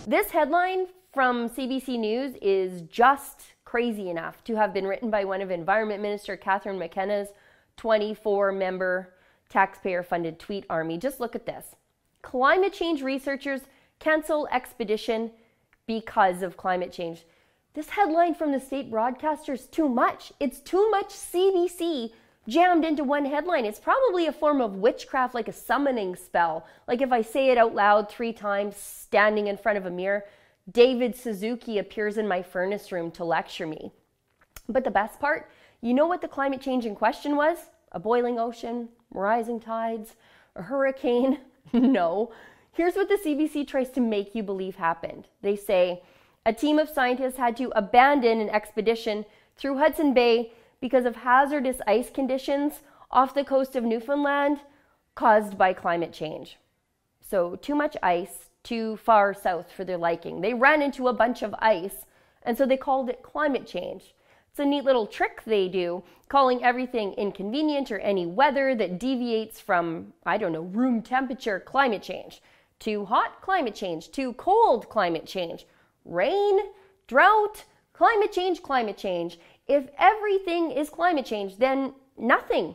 This headline from CBC News is just crazy enough to have been written by one of Environment Minister Catherine McKenna's 24-member taxpayer-funded tweet army. Just look at this. Climate change researchers cancel expedition because of climate change. This headline from the state broadcaster is too much. It's too much CBC jammed into one headline. It's probably a form of witchcraft, like a summoning spell. Like if I say it out loud 3 times, standing in front of a mirror, David Suzuki appears in my furnace room to lecture me. But the best part, you know what the climate change in question was? A boiling ocean, rising tides, a hurricane? No. Here's what the CBC tries to make you believe happened. They say a team of scientists had to abandon an expedition through Hudson Bay because of hazardous ice conditions off the coast of Newfoundland caused by climate change. So too much ice, too far south for their liking. They ran into a bunch of ice, and so they called it climate change. It's a neat little trick they do, calling everything inconvenient or any weather that deviates from, I don't know, room temperature climate change. Too hot, climate change. Too cold, climate change. Rain, drought, climate change, climate change. If everything is climate change, then nothing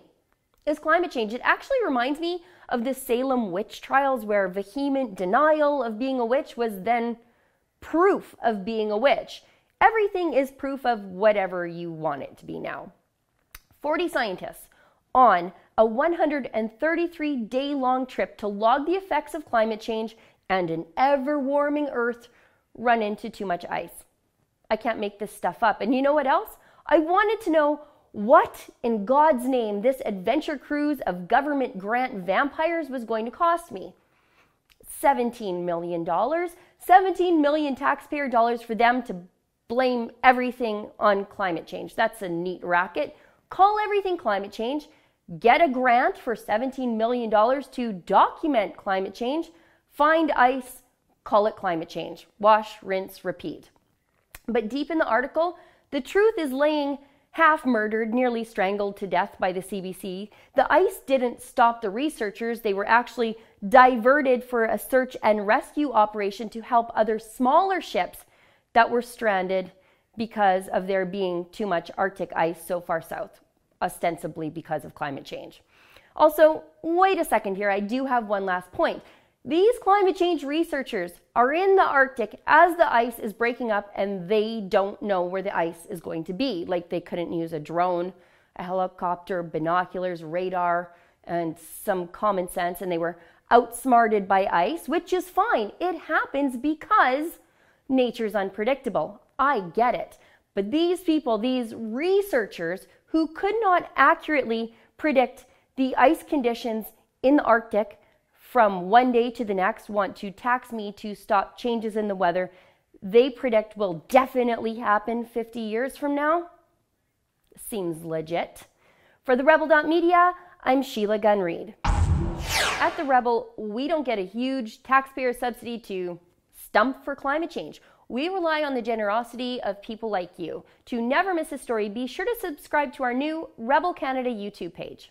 is climate change. It actually reminds me of the Salem witch trials, where vehement denial of being a witch was then proof of being a witch. Everything is proof of whatever you want it to be now. 40 scientists on a 133-day-long trip to log the effects of climate change and an ever-warming Earth run into too much ice. I can't make this stuff up. And you know what else? I wanted to know what in God's name this adventure cruise of government grant vampires was going to cost me. $17 million. 17 million taxpayer dollars for them to blame everything on climate change. That's a neat racket. Call everything climate change. Get a grant for $17 million to document climate change. Find ice. Call it climate change. Wash, rinse, repeat. But deep in the article, the truth is laying half murdered, nearly strangled to death by the CBC. The ice didn't stop the researchers. They were actually diverted for a search and rescue operation to help other smaller ships that were stranded because of there being too much Arctic ice so far south, ostensibly because of climate change. Also, wait a second here, I do have one last point. These climate change researchers are in the Arctic as the ice is breaking up, and they don't know where the ice is going to be. Like they couldn't use a drone, a helicopter, binoculars, radar, and some common sense, and they were outsmarted by ice, which is fine. It happens because nature's unpredictable. I get it. But these people, these researchers who could not accurately predict the ice conditions in the Arctic from one day to the next, want to tax me to stop changes in the weather they predict will definitely happen 50 years from now? Seems legit. For the Rebel.media, I'm Sheila Gunn-Reid. At the Rebel, we don't get a huge taxpayer subsidy to stump for climate change. We rely on the generosity of people like you. To never miss a story, be sure to subscribe to our new Rebel Canada YouTube page.